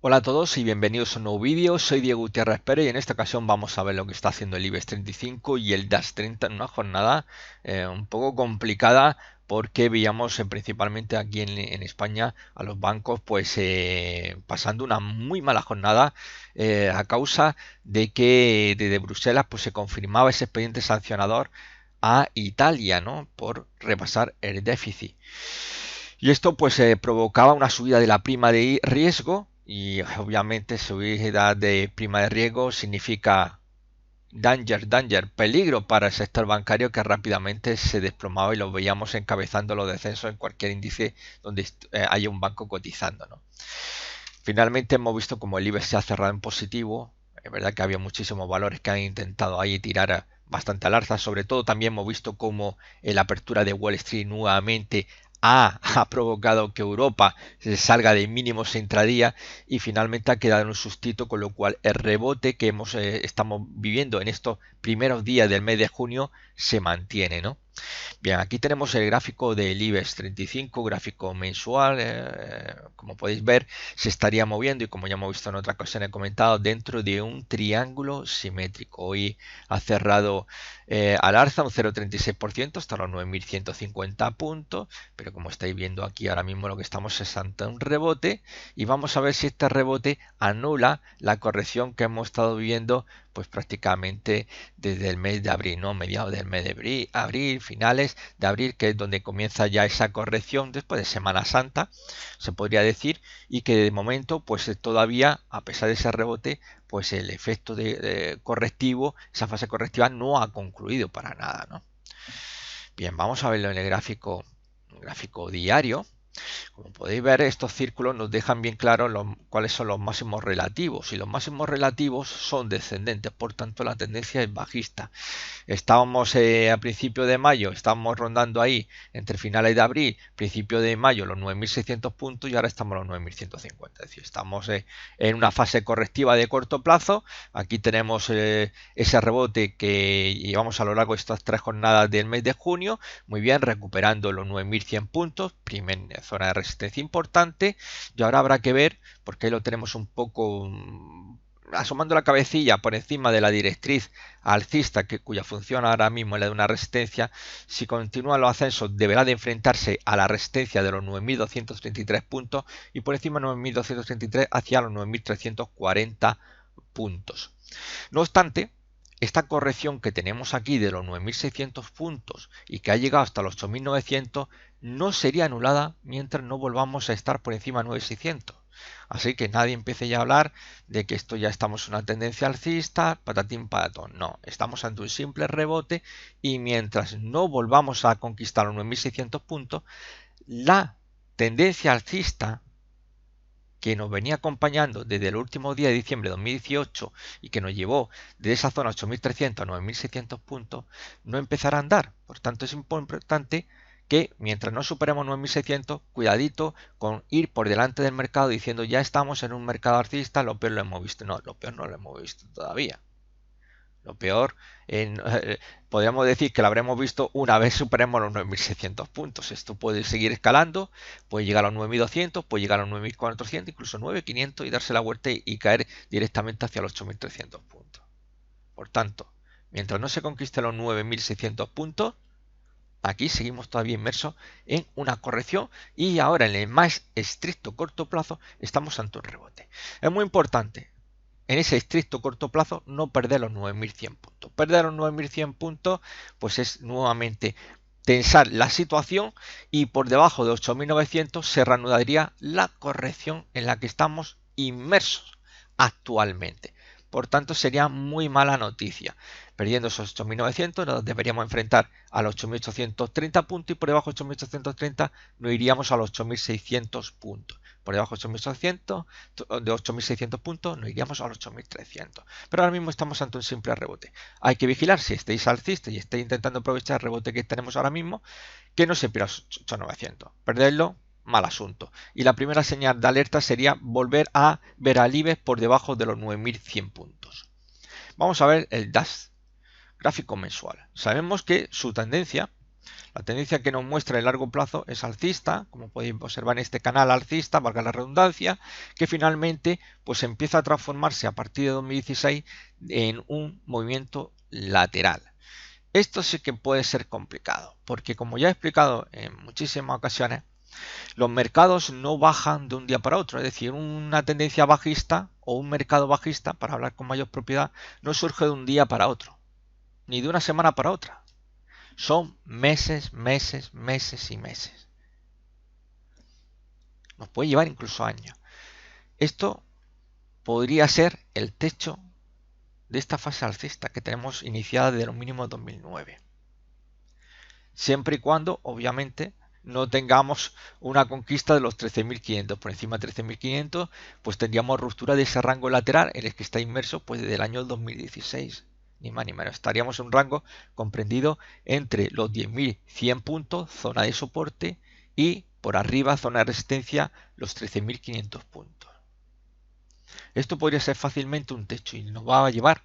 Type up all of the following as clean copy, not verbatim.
Hola a todos y bienvenidos a un nuevo vídeo. Soy Diego Gutiérrez Pérez y en esta ocasión vamos a ver lo que está haciendo el IBEX 35 y el DAX 30 en una jornada un poco complicada porque veíamos principalmente aquí en España a los bancos pasando una muy mala jornada a causa de que desde Bruselas se confirmaba ese expediente sancionador a Italia, ¿no? Por repasar el déficit. Y esto provocaba una subida de la prima de riesgo y obviamente subida de prima de riesgo significa danger, peligro para el sector bancario que rápidamente se desplomaba y lo veíamos encabezando los descensos en cualquier índice donde haya un banco cotizando, ¿no? Finalmente hemos visto como el IBEX se ha cerrado en positivo. Es verdad que había muchísimos valores que han intentado ahí tirar bastante al alza. Sobre todo también hemos visto como la apertura de Wall Street nuevamente ha provocado que Europa se salga de mínimos intradía y finalmente ha quedado en un sustito, con lo cual el rebote que estamos viviendo en estos primeros días del mes de junio se mantiene, ¿no? Bien, aquí tenemos el gráfico del IBEX 35, gráfico mensual. Como podéis ver, se estaría moviendo y como ya hemos visto en otra ocasión he comentado, dentro de un triángulo simétrico. Hoy ha cerrado al alza un 0,36% hasta los 9.150 puntos, pero como estáis viendo aquí ahora mismo lo que estamos es ante un rebote y vamos a ver si este rebote anula la corrección que hemos estado viviendo pues prácticamente desde el mes de abril, ¿no? Mediados del mes de abril, finales de abril, que es donde comienza ya esa corrección después de Semana Santa, se podría decir, y que de momento todavía, a pesar de ese rebote, pues el efecto de correctivo, esa fase correctiva no ha concluido para nada, ¿no? Bien, vamos a verlo en el gráfico diario. Como podéis ver, estos círculos nos dejan bien claros cuáles son los máximos relativos y los máximos relativos son descendentes, por tanto la tendencia es bajista. Estábamos a principio de mayo, estábamos rondando ahí entre finales de abril, principio de mayo los 9.600 puntos y ahora estamos a los 9.150, es decir, estamos en una fase correctiva de corto plazo. Aquí tenemos ese rebote que llevamos a lo largo de estas tres jornadas del mes de junio, muy bien, recuperando los 9.100 puntos, primera zona de resistencia importante, y ahora habrá que ver, porque ahí lo tenemos un poco asomando la cabecilla por encima de la directriz alcista, cuya función ahora mismo es la de una resistencia. Si continúan los ascensos deberá de enfrentarse a la resistencia de los 9.233 puntos y por encima de 9.233 hacia los 9.340 puntos. No obstante, esta corrección que tenemos aquí de los 9.600 puntos y que ha llegado hasta los 8.900 no sería anulada mientras no volvamos a estar por encima de 9.600. Así que nadie empiece ya a hablar de que esto ya estamos en una tendencia alcista, patatín patatón. No, estamos ante un simple rebote y mientras no volvamos a conquistar los 9.600 puntos, la tendencia alcista que nos venía acompañando desde el último día de diciembre de 2018 y que nos llevó de esa zona 8.300 a 9.600 puntos, no empezará a andar. Por tanto, es importante que mientras no superemos 9.600, cuidadito con ir por delante del mercado diciendo ya estamos en un mercado alcista, lo peor lo hemos visto. No, lo peor no lo hemos visto todavía. Lo peor, podríamos decir que lo habremos visto una vez superemos los 9.600 puntos. Esto puede seguir escalando, puede llegar a los 9.200, puede llegar a los 9.400, incluso 9.500 y darse la vuelta y caer directamente hacia los 8.300 puntos. Por tanto, mientras no se conquiste los 9.600 puntos, aquí seguimos todavía inmersos en una corrección y ahora en el más estricto corto plazo estamos ante un rebote. Es muy importante en ese estricto corto plazo no perder los 9.100 puntos. Perder los 9.100 puntos pues es nuevamente tensar la situación y por debajo de 8.900 se reanudaría la corrección en la que estamos inmersos actualmente. Por tanto, sería muy mala noticia. Perdiendo esos 8.900 nos deberíamos enfrentar a los 8.830 puntos y por debajo de 8.830 nos iríamos a los 8.600 puntos. Por debajo de 8.600 puntos nos iríamos a los 8.300. Pero ahora mismo estamos ante un simple rebote. Hay que vigilar si estáis alcistas y estáis intentando aprovechar el rebote que tenemos ahora mismo, que no se pierda los 8.900. Perderlo, mal asunto. Y la primera señal de alerta sería volver a ver al IBEX por debajo de los 9.100 puntos. Vamos a ver el DAX, gráfico mensual. Sabemos que su tendencia La tendencia que nos muestra el largo plazo es alcista, como podéis observar en este canal alcista, valga la redundancia, que finalmente pues empieza a transformarse a partir de 2016 en un movimiento lateral. Esto sí que puede ser complicado, porque como ya he explicado en muchísimas ocasiones, los mercados no bajan de un día para otro, es decir, una tendencia bajista o un mercado bajista, para hablar con mayor propiedad, no surge de un día para otro, ni de una semana para otra. Son meses, meses, meses y meses. Nos puede llevar incluso años. Esto podría ser el techo de esta fase alcista que tenemos iniciada desde los mínimos de 2009. Siempre y cuando, obviamente, no tengamos una conquista de los 13.500. Por encima de 13.500, pues tendríamos ruptura de ese rango lateral en el que está inmerso pues desde el año 2016. Ni más ni menos. Estaríamos en un rango comprendido entre los 10.100 puntos, zona de soporte, y por arriba, zona de resistencia, los 13.500 puntos. Esto podría ser fácilmente un techo y nos va a llevar,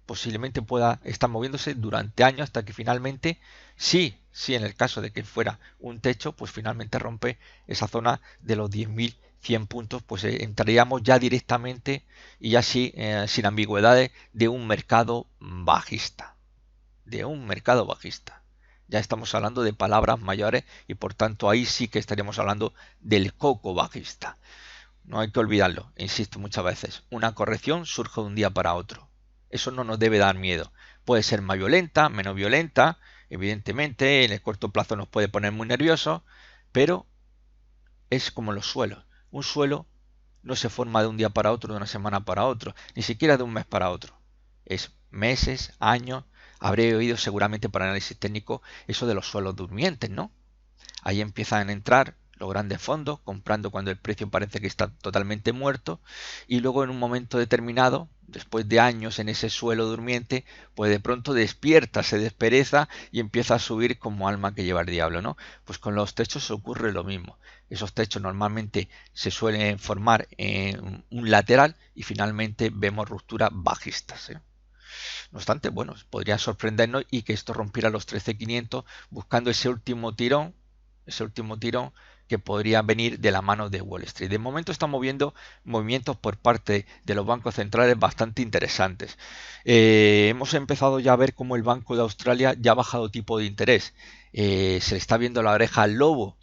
posiblemente pueda estar moviéndose durante años hasta que finalmente, sí, en el caso de que fuera un techo, pues finalmente rompe esa zona de los 10.100 puntos, pues entraríamos ya directamente y así sin ambigüedades de un mercado bajista. Ya estamos hablando de palabras mayores y por tanto ahí sí que estaríamos hablando del coco bajista. No hay que olvidarlo, insisto muchas veces, una corrección surge de un día para otro. Eso no nos debe dar miedo. Puede ser más violenta, menos violenta, evidentemente en el corto plazo nos puede poner muy nerviosos, pero es como los suelos. Un suelo no se forma de un día para otro, de una semana para otro, ni siquiera de un mes para otro. Es meses, años. Habré oído seguramente para análisis técnico eso de los suelos durmientes, ¿no? Ahí empiezan a entrar los grandes fondos, comprando cuando el precio parece que está totalmente muerto, y luego en un momento determinado, después de años en ese suelo durmiente, pues de pronto despierta, se despereza y empieza a subir como alma que lleva el diablo, ¿no? Pues con los techos ocurre lo mismo. Esos techos normalmente se suelen formar en un lateral y finalmente vemos rupturas bajistas, ¿eh? No obstante, bueno, podría sorprendernos y que esto rompiera los 13.500 buscando ese último tirón que podría venir de la mano de Wall Street. De momento estamos viendo movimientos por parte de los bancos centrales bastante interesantes. Hemos empezado ya a ver cómo el Banco de Australia ya ha bajado tipo de interés. Se le está viendo la oreja al lobo,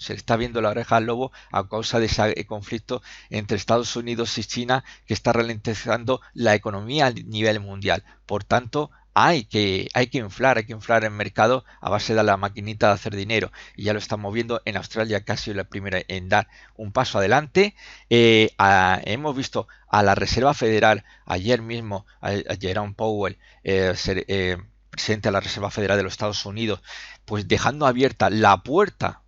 a causa de ese conflicto entre Estados Unidos y China que está ralentizando la economía a nivel mundial. Por tanto, hay que inflar el mercado a base de la maquinita de hacer dinero y ya lo estamos viendo en Australia, que ha sido la primera en dar un paso adelante. Hemos visto a la Reserva Federal ayer mismo, a Jerome Powell, presidente de la Reserva Federal de los Estados Unidos, pues dejando abierta la puerta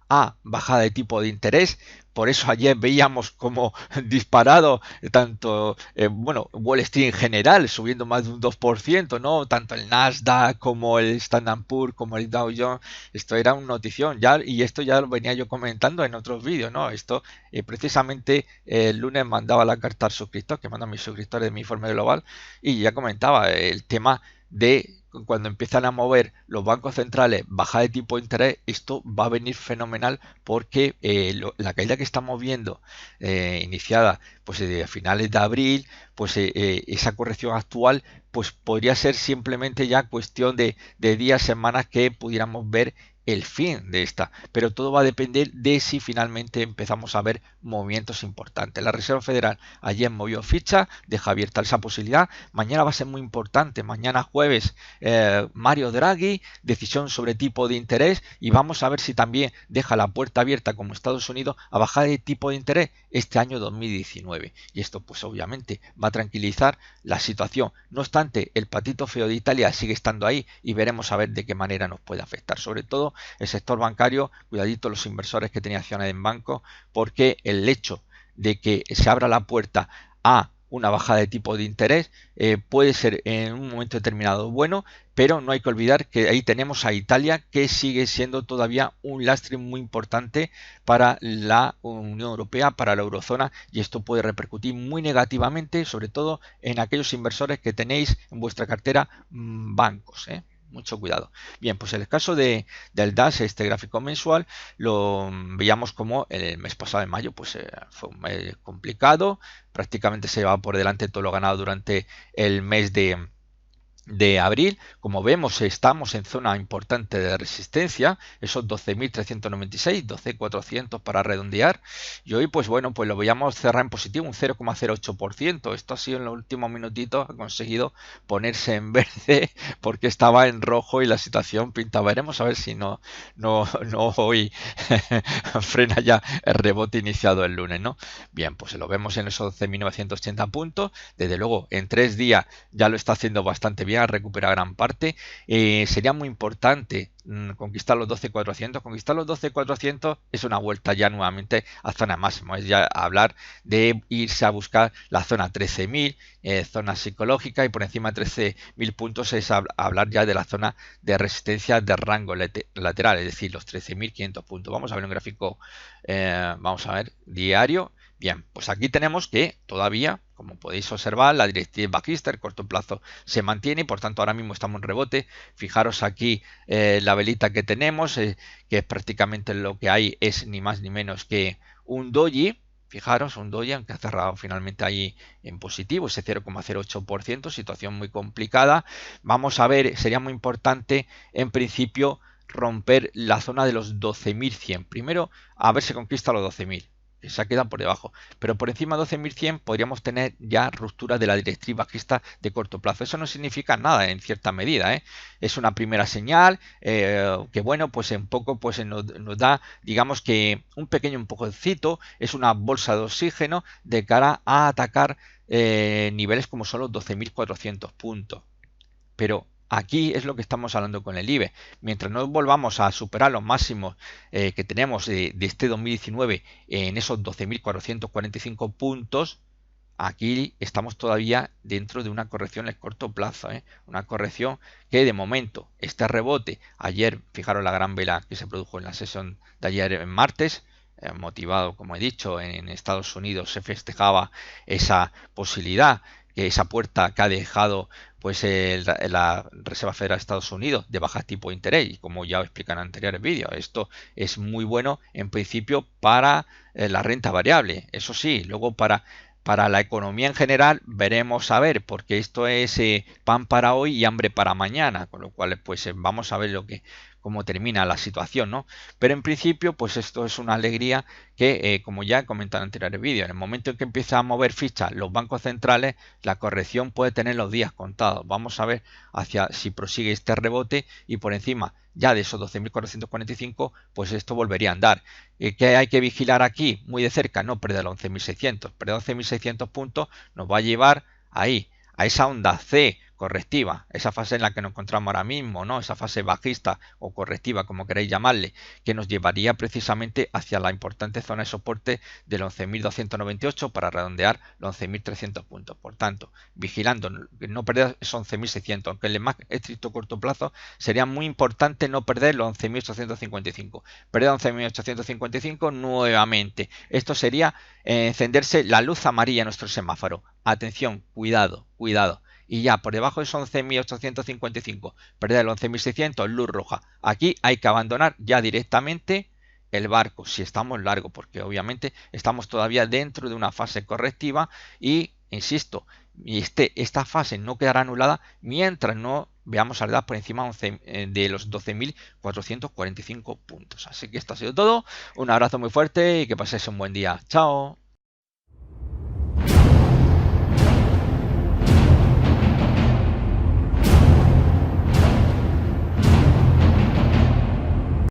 a bajada de tipo de interés. Por eso ayer veíamos como disparado tanto, Wall Street en general, subiendo más de un 2%, ¿no? Tanto el Nasdaq como el Standard Poor's, como el Dow Jones. Esto era una notición, ya, y esto ya lo venía yo comentando en otros vídeos, ¿no? Esto precisamente el lunes mandaba la carta al suscriptor, que manda a mis suscriptores de mi informe global, y ya comentaba el tema de cuando empiezan a mover los bancos centrales baja de tipo de interés, esto va a venir fenomenal porque la caída que estamos viendo iniciada pues a finales de abril, pues esa corrección actual pues podría ser simplemente ya cuestión de días, semanas que pudiéramos ver el fin de esta, pero todo va a depender de si finalmente empezamos a ver movimientos importantes. La Reserva Federal ayer movió ficha, deja abierta esa posibilidad. Mañana va a ser muy importante, mañana jueves, Mario Draghi, decisión sobre tipo de interés, y vamos a ver si también deja la puerta abierta como Estados Unidos a bajar de tipo de interés este año 2019, y esto pues obviamente va a tranquilizar la situación. No obstante, el patito feo de Italia sigue estando ahí y veremos a ver de qué manera nos puede afectar, sobre todo el sector bancario. Cuidadito los inversores que tenían acciones en banco, porque el hecho de que se abra la puerta a una bajada de tipo de interés puede ser en un momento determinado bueno, pero no hay que olvidar que ahí tenemos a Italia, que sigue siendo todavía un lastre muy importante para la Unión Europea, para la eurozona, y esto puede repercutir muy negativamente, sobre todo en aquellos inversores que tenéis en vuestra cartera bancos, mucho cuidado. Bien, pues en el caso del DAX, este gráfico mensual, lo veíamos como el mes pasado de mayo, pues fue un mes complicado, prácticamente se llevaba por delante todo lo ganado durante el mes de abril. Como vemos, estamos en zona importante de resistencia, esos 12.396, 12.400 para redondear, y hoy pues bueno, pues lo veíamos cerrar en positivo, un 0,08%. Esto ha sido en los últimos minutitos, ha conseguido ponerse en verde porque estaba en rojo y la situación pinta. Veremos a ver si no hoy frena ya el rebote iniciado el lunes, ¿no? Bien, pues lo vemos en esos 12.980 puntos. Desde luego, en 3 días ya lo está haciendo bastante bien, ha recuperado gran parte. Sería muy importante conquistar los 12.400. Conquistar los 12.400 es una vuelta ya nuevamente a zona máxima, es ya hablar de irse a buscar la zona 13.000, zona psicológica, y por encima de 13.000 puntos es hablar ya de la zona de resistencia de rango lateral, es decir, los 13.500 puntos. Vamos a ver un gráfico, vamos a ver, diario. Bien, pues aquí tenemos que todavía, como podéis observar, la directriz bajista, el corto plazo se mantiene y por tanto ahora mismo estamos en rebote. Fijaros aquí la velita que tenemos, que es prácticamente lo que hay, es ni más ni menos que un doji. Fijaros, un doji, aunque ha cerrado finalmente ahí en positivo, ese 0,08%, situación muy complicada. Vamos a ver, sería muy importante en principio romper la zona de los 12.100. Primero, a ver si conquista los 12.000. Se ha quedado por debajo, pero por encima de 12.100 podríamos tener ya ruptura de la directriz bajista de corto plazo. Eso no significa nada en cierta medida, ¿eh? Es una primera señal que bueno, pues en poco pues nos da, digamos que un pequeño empujoncito, es una bolsa de oxígeno de cara a atacar niveles como son los 12.400 puntos. Pero aquí es lo que estamos hablando con el IBEX. Mientras no volvamos a superar los máximos que tenemos de este 2019 en esos 12.445 puntos, aquí estamos todavía dentro de una corrección en el corto plazo, una corrección que de momento, este rebote, ayer, fijaros la gran vela que se produjo en la sesión de ayer en martes, motivado, como he dicho, en Estados Unidos se festejaba esa posibilidad, esa puerta que ha dejado pues la Reserva Federal de Estados Unidos de baja tipo de interés, y como ya os expliqué en anteriores vídeos, esto es muy bueno en principio para la renta variable. Eso sí, luego para la economía en general veremos a ver, porque esto es pan para hoy y hambre para mañana, con lo cual pues vamos a ver cómo termina la situación, ¿no? Pero en principio pues esto es una alegría que como ya he comentado en anteriores vídeos, en el momento en que empieza a mover fichas los bancos centrales, la corrección puede tener los días contados. Vamos a ver hacia si prosigue este rebote y por encima ya de esos 12.445, pues esto volvería a andar. ¿Qué hay que vigilar aquí muy de cerca? No perder los 11.600. Perder 11.600 puntos nos va a llevar ahí, a esa onda C correctiva, esa fase en la que nos encontramos ahora mismo, ¿no? Esa fase bajista o correctiva, como queréis llamarle, que nos llevaría precisamente hacia la importante zona de soporte del 11.298 para redondear los 11.300 puntos. Por tanto, vigilando no perder esos 11.600, aunque en el más estricto corto plazo sería muy importante no perder los 11.855. Perder 11.855 nuevamente. Esto sería encenderse la luz amarilla en nuestro semáforo. Atención, cuidado, cuidado. Y ya por debajo de esos 11.855, perder el 11.600, luz roja. Aquí hay que abandonar ya directamente el barco, si estamos largo, porque obviamente estamos todavía dentro de una fase correctiva y, insisto, esta fase no quedará anulada mientras no veamos salida por encima de los 12.445 puntos. Así que esto ha sido todo. Un abrazo muy fuerte y que paséis un buen día. Chao.